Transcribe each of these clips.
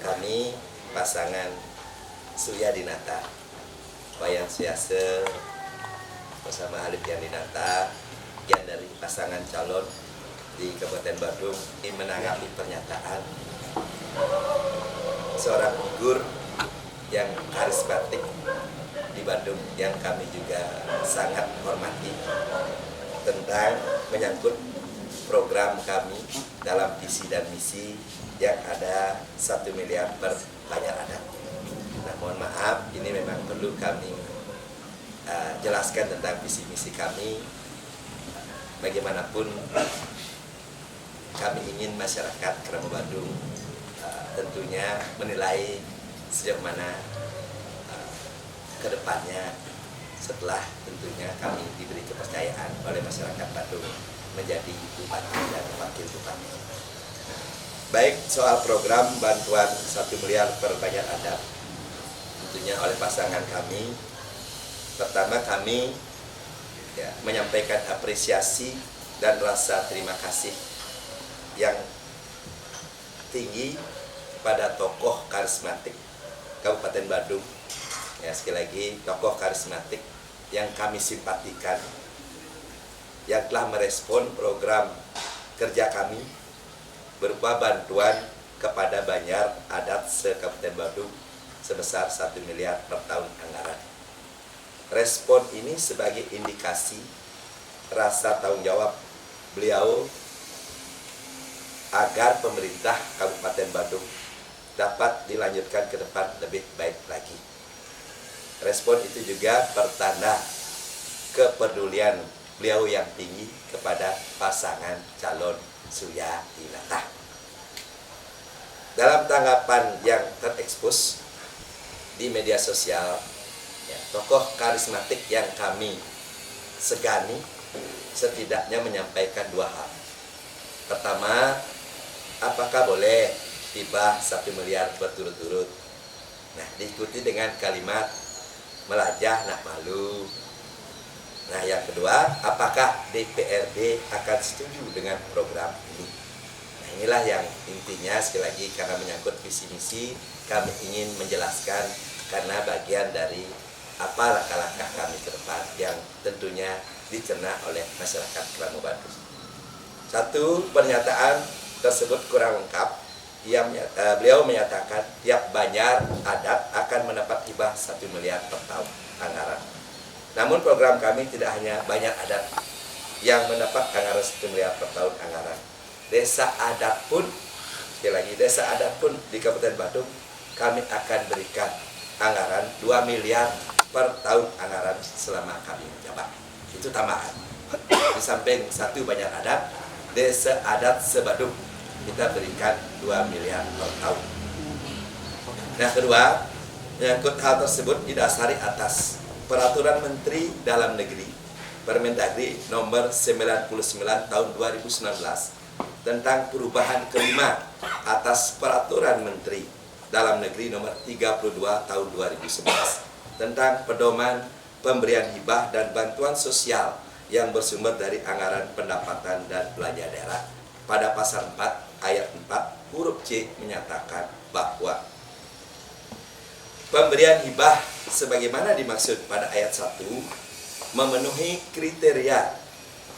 kami pasangan Surya Dinata, Wayan Suyase bersama Alif Yandinata, yang dari pasangan calon di Kabupaten Badung, menanggapi pernyataan seorang figur yang karismatik di Badung yang kami juga sangat hormati tentang menyangkut program kami dalam visi dan misi yang ada 1 miliar per banyak adat. Nah, mohon maaf, ini memang perlu kami jelaskan tentang visi misi kami. Bagaimanapun kami ingin masyarakat Kerama Badung tentunya menilai sejauh mana ke depannya setelah tentunya kami diberi kepercayaan oleh masyarakat Badung menjadi bupati dan wakil bupati. Baik soal program bantuan 1 miliar per banyak adat tentunya oleh pasangan kami. Pertama, kami menyampaikan apresiasi dan rasa terima kasih yang tinggi pada tokoh karismatik Kabupaten Badung. Ya, sekali lagi, tokoh karismatik yang kami simpatikan, yang telah merespon program kerja kami berupa bantuan kepada Banjar adat se-Kabupaten Badung sebesar 1 miliar per tahun anggaran. Respon ini sebagai indikasi rasa tanggung jawab beliau agar pemerintah Kabupaten Badung dapat dilanjutkan ke depan lebih baik lagi. Respon itu juga pertanda kepedulian beliau yang tinggi kepada pasangan calon Surya Dinata. Dalam tanggapan yang terekspos di media sosial, tokoh karismatik yang kami segani setidaknya menyampaikan 2 hal. Pertama, apakah boleh tiba 1 miliar berturut-turut? Nah, diikuti dengan kalimat melajah nak malu. Nah, yang kedua, apakah DPRD akan setuju dengan program ini? Nah, inilah yang intinya, sekali lagi, karena menyangkut visi misi, kami ingin menjelaskan karena bagian dari apa langkah-langkah kami ke depan yang tentunya dicerna oleh masyarakat Kerama Badung. 1, pernyataan tersebut kurang lengkap. Beliau menyatakan tiap Banjar adat akan mendapat hibah 1 miliar per tahun anggaran. Namun program kami tidak hanya Banjar adat yang mendapat anggaran 1 miliar per tahun anggaran. Desa adat pun, sekali lagi, desa adat pun di Kabupaten Badung kami akan berikan anggaran 2 miliar per tahun anggaran selama kami menjabat. Itu tambahan. Di samping 1 Banjar adat, desa adat se-Badung kita berikan 2 miliar per tahun. Nah, kedua, menyangkut hal tersebut didasari atas Peraturan Menteri Dalam Negeri Permendagri nomor 99 tahun 2019 tentang perubahan kelima atas Peraturan Menteri Dalam Negeri nomor 32 tahun 2011 tentang pedoman pemberian hibah dan bantuan sosial yang bersumber dari anggaran pendapatan dan belanja daerah. Pada pasal 4 ayat 4 huruf C menyatakan bahwa pemberian hibah sebagaimana dimaksud pada ayat 1 memenuhi kriteria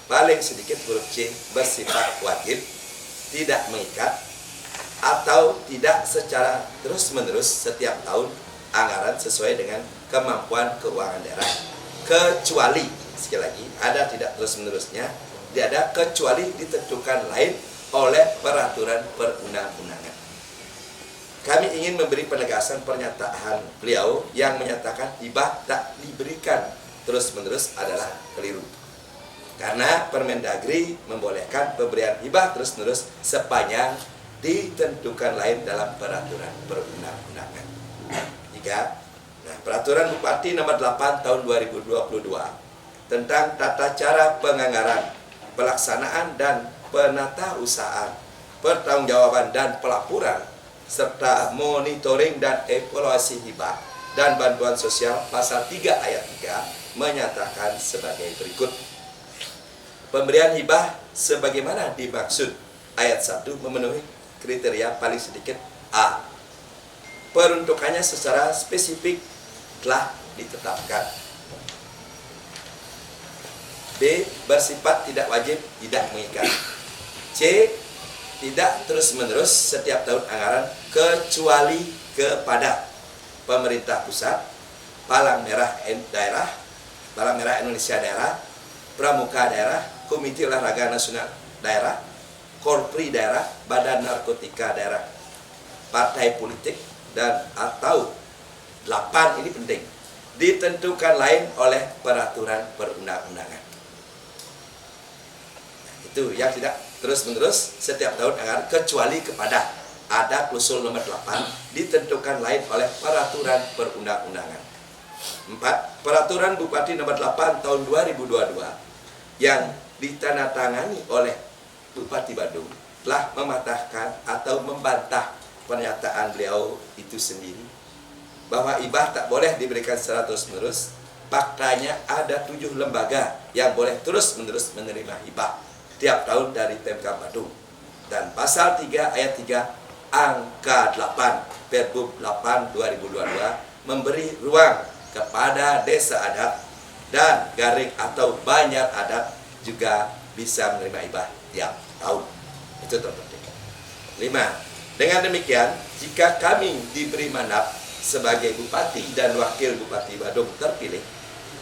paling sedikit huruf C bersifat wajib, tidak mengikat, atau tidak secara terus-menerus setiap tahun anggaran sesuai dengan kemampuan keuangan daerah, kecuali, sekali lagi, ada tidak terus-menerusnya, tidak ada kecuali ditentukan lain oleh peraturan perundang-undangan. Kami ingin memberi penegasan pernyataan beliau yang menyatakan hibah tak diberikan terus-menerus adalah keliru. Karena Permendagri membolehkan pemberian hibah terus-menerus sepanjang ditentukan lain dalam peraturan perundang-undangan. 3. Peraturan Bupati nomor 8 tahun 2022 tentang tata cara penganggaran, pelaksanaan dan penata usahaan, pertanggungjawaban dan pelaporan serta monitoring dan evaluasi hibah dan bantuan sosial pasal 3 ayat 3 menyatakan sebagai berikut. Pemberian hibah sebagaimana dimaksud ayat 1 memenuhi kriteria paling sedikit A. peruntukannya secara spesifik telah ditetapkan. B. Bersifat tidak wajib, tidak mengikat. C. Tidak terus-menerus setiap tahun anggaran kecuali kepada pemerintah pusat, Palang Merah daerah, Palang Merah Indonesia daerah, Pramuka daerah, Komite Olahraga Nasional daerah, Korpri daerah, Badan Narkotika daerah, partai politik, dan atau 8 ini penting, ditentukan lain oleh peraturan perundang-undangan. Itu yang tidak terus-menerus setiap tahun anggaran kecuali kepada, ada klausul nomor 8, ditentukan lain oleh peraturan perundang-undangan. 4. Peraturan Bupati nomor 8 tahun 2022 yang ditandatangani oleh Bupati Badung telah mematahkan atau membantah pernyataan beliau itu sendiri bahwa hibah tak boleh diberikan secara terus-menerus. Faktanya ada 7 lembaga yang boleh terus-menerus menerima hibah tiap tahun dari Pemkab Badung. Dan pasal 3 ayat 3 angka 8 Perbub 8 2022 memberi ruang kepada desa adat dan garing atau banjar adat juga bisa menerima hibah tiap tahun. Itu terpenting. 5. Dengan demikian, jika kami diberi mandat sebagai Bupati dan Wakil Bupati Badung terpilih,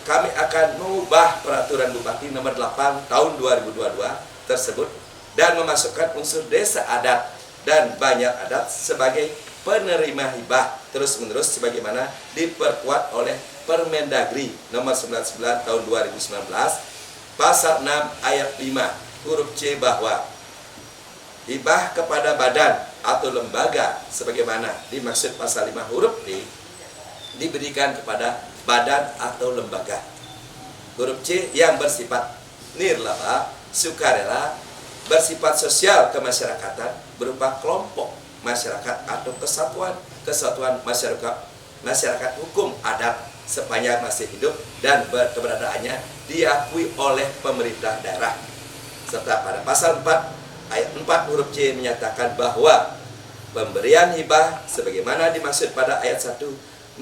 kami akan mengubah peraturan Bupati nomor 8 tahun 2022 tersebut dan memasukkan unsur desa adat dan banjar adat sebagai penerima hibah terus-menerus sebagaimana diperkuat oleh Permendagri nomor 99 tahun 2019 pasal 6 ayat 5 huruf C bahwa hibah kepada badan atau lembaga sebagaimana dimaksud pasal 5 huruf D diberikan kepada badan atau lembaga. Huruf C yang bersifat nirlaba, sukarela, bersifat sosial kemasyarakatan berupa kelompok masyarakat atau kesatuan masyarakat hukum adat sepanjang masih hidup dan keberadaannya diakui oleh pemerintah daerah. Serta pada pasal 4 ayat 4 huruf C menyatakan bahwa pemberian hibah sebagaimana dimaksud pada ayat 1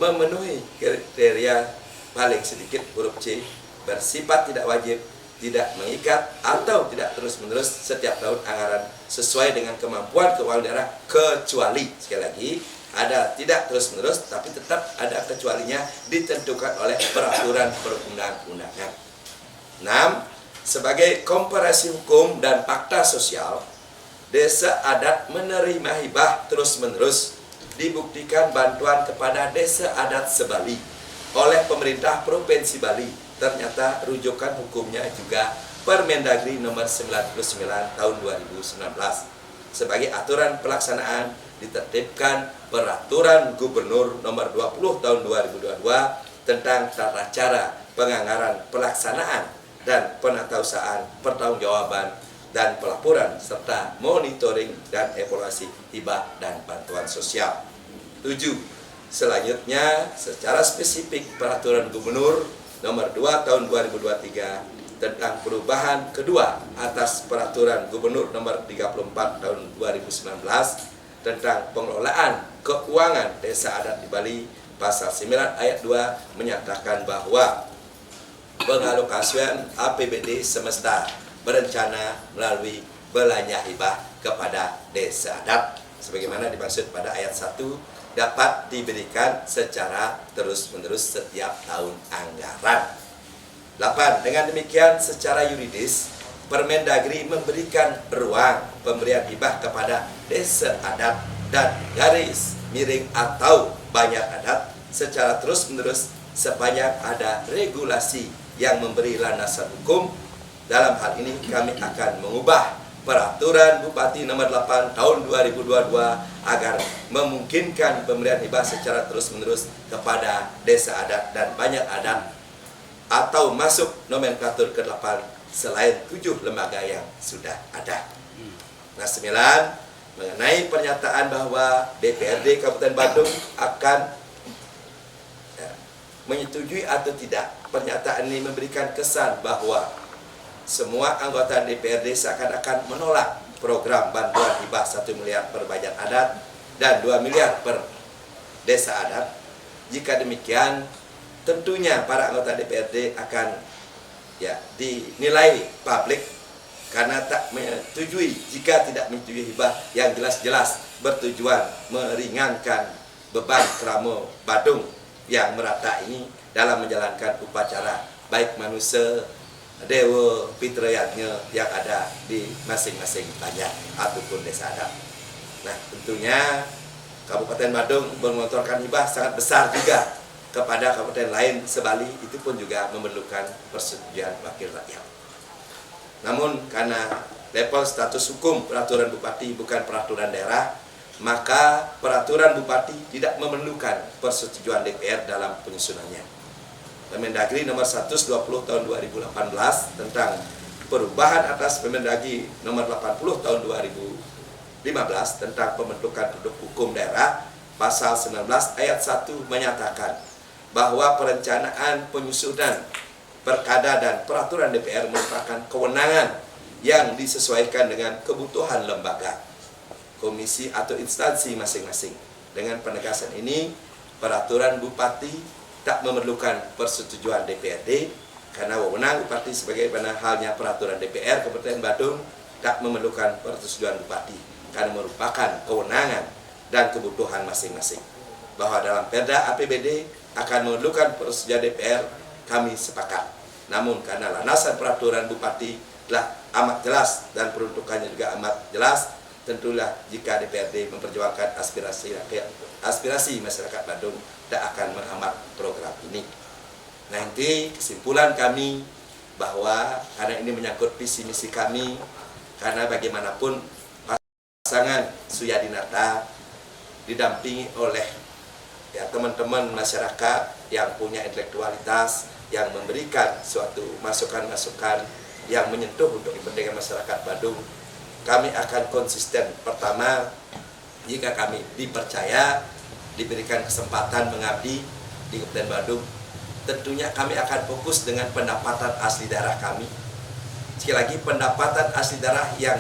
memenuhi kriteria paling sedikit huruf C, bersifat tidak wajib, tidak mengikat atau tidak terus-menerus setiap tahun anggaran sesuai dengan kemampuan keuangan daerah kecuali, sekali lagi, ada tidak terus-menerus tapi tetap ada kecualinya ditentukan oleh peraturan perundang-undangan. 6. Sebagai komparasi hukum dan fakta sosial, desa adat menerima hibah terus-menerus dibuktikan bantuan kepada desa adat sebali oleh pemerintah Provinsi Bali. Ternyata rujukan hukumnya juga Permendagri nomor 99 tahun 2019. Sebagai aturan pelaksanaan ditertibkan Peraturan Gubernur nomor 20 tahun 2022 tentang tata cara penganggaran pelaksanaan dan penatausahaan pertanggungjawaban dan pelaporan serta monitoring dan evaluasi hibah dan bantuan sosial. 7. Selanjutnya, secara spesifik Peraturan Gubernur nomor 2 tahun 2023 tentang perubahan kedua atas Peraturan Gubernur nomor 34 tahun 2019 tentang pengelolaan keuangan desa adat di Bali pasal 9 ayat 2 menyatakan bahwa pengalokasian APBD semesta berencana melalui belanja hibah kepada desa adat sebagaimana dimaksud pada ayat 1 dapat diberikan secara terus-menerus setiap tahun anggaran. 8. Dengan demikian secara yuridis Permendagri memberikan ruang pemberian hibah kepada desa adat dan garis miring atau banjar adat secara terus-menerus sepanjang ada regulasi yang memberi landasan hukum. Dalam hal ini kami akan mengubah Peraturan Bupati nomor 8 tahun 2022 agar memungkinkan pemberian hibah secara terus-menerus kepada desa adat dan banjar adat atau masuk nomenklatur ke-8 selain 7 lembaga yang sudah ada. Nah, 9 mengenai pernyataan bahwa DPRD Kabupaten Badung akan menyetujui atau tidak. Pernyataan ini memberikan kesan bahwa semua anggota DPRD seakan-akan menolak program bantuan hibah 1 miliar per banjar adat dan 2 miliar per desa adat. Jika demikian, tentunya para anggota DPRD akan dinilai publik karena tak menyetujui. Jika tidak menyetujui hibah yang jelas-jelas bertujuan meringankan beban Kramo Badung yang merata ini dalam menjalankan upacara baik manusia dewa fitrayatnya yang ada di masing-masing banyak ataupun desa adat. Nah, tentunya Kabupaten Badung mengelontorkan hibah sangat besar juga kepada kabupaten lain sebali, itu pun juga memerlukan persetujuan wakil rakyat. Namun karena level status hukum peraturan bupati bukan peraturan daerah, maka peraturan bupati tidak memerlukan persetujuan DPR dalam penyusunannya. Permendagri nomor 120 tahun 2018 tentang perubahan atas Permendagri nomor 80 tahun 2015 tentang pembentukan produk hukum daerah pasal 19 ayat 1 menyatakan bahwa perencanaan penyusunan perkada dan peraturan DPR merupakan kewenangan yang disesuaikan dengan kebutuhan lembaga, komisi atau instansi masing-masing. Dengan penegasan ini, peraturan bupati tak memerlukan persetujuan DPRD karena wewenang bupati sebagaimana halnya peraturan DPR Kabupaten Badung tak memerlukan persetujuan bupati karena merupakan kewenangan dan kebutuhan masing-masing. Bahwa dalam Perda APBD akan memerlukan persetujuan DPR, kami sepakat. Namun karena landasan peraturan bupati telah amat jelas dan peruntukannya juga amat jelas, tentulah jika DPRD memperjuangkan aspirasi masyarakat Badung tak akan menghambat program ini. Nanti kesimpulan kami bahwa karena ini menyangkut visi misi kami, karena bagaimanapun pasangan Suyadinata didampingi oleh teman-teman masyarakat yang punya intelektualitas, yang memberikan suatu masukan-masukan yang menyentuh untuk kepentingan masyarakat Badung. Kami akan konsisten. Pertama, jika kami dipercaya, diberikan kesempatan mengabdi di Kabupaten Badung, tentunya kami akan fokus dengan pendapatan asli daerah kami. Sekali lagi, pendapatan asli daerah yang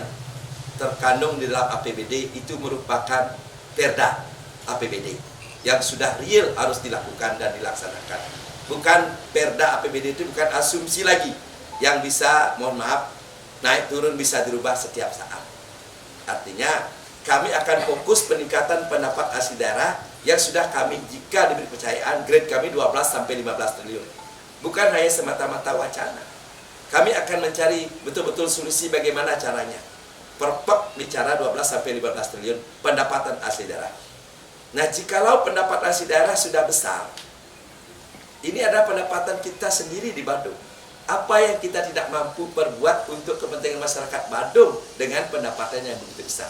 terkandung di dalam APBD itu merupakan Perda APBD yang sudah real harus dilakukan dan dilaksanakan. Bukan Perda APBD itu bukan asumsi lagi yang bisa, mohon maaf, naik turun bisa dirubah setiap saat. Artinya kami akan fokus peningkatan pendapat asli daerah yang sudah kami, jika diberi kepercayaan, grade kami 12 sampai 15 triliun. Bukan hanya semata-mata wacana. Kami akan mencari betul-betul solusi bagaimana caranya. Perpek bicara 12 sampai 15 triliun pendapatan asli daerah. Nah, jikalau pendapat asli daerah sudah besar, ini adalah pendapatan kita sendiri di Badung. Apa yang kita tidak mampu perbuat untuk kepentingan masyarakat Badung dengan pendapatan yang begitu besar.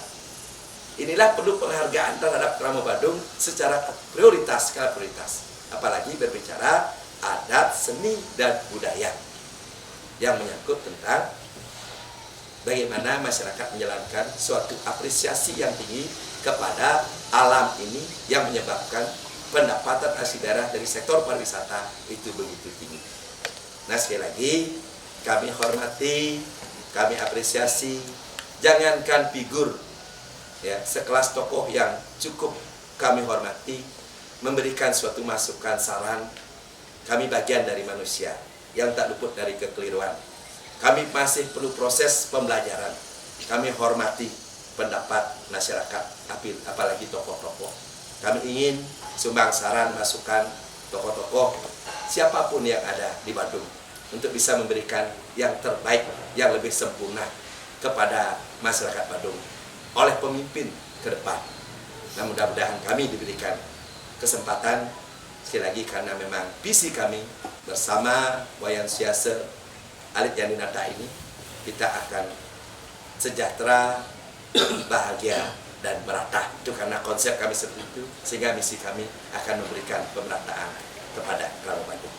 Inilah perlu penghargaan terhadap Kramo Badung secara prioritas, skala prioritas. Apalagi berbicara adat, seni, dan budaya yang menyangkut tentang bagaimana masyarakat menjalankan suatu apresiasi yang tinggi kepada alam ini yang menyebabkan pendapatan asli daerah dari sektor pariwisata itu begitu tinggi. Nah, sekali lagi kami hormati, kami apresiasi, jangankan figur sekelas tokoh yang cukup kami hormati memberikan suatu masukan, saran. Kami bagian dari manusia yang tak luput dari kekeliruan. Kami masih perlu proses pembelajaran. Kami hormati pendapat masyarakat, apalagi tokoh-tokoh. Kami ingin sumbang saran, masukan tokoh-tokoh siapapun yang ada di Badung untuk bisa memberikan yang terbaik, yang lebih sempurna kepada masyarakat Badung oleh pemimpin ke depan. Nah, mudah-mudahan kami diberikan kesempatan sekali lagi karena memang visi kami bersama Wayan Siase Alit Yandinata ini kita akan sejahtera, bahagia, dan merata. Itu karena konsep kami seperti itu, sehingga misi kami akan memberikan pemerataan kepada Kramo Badung.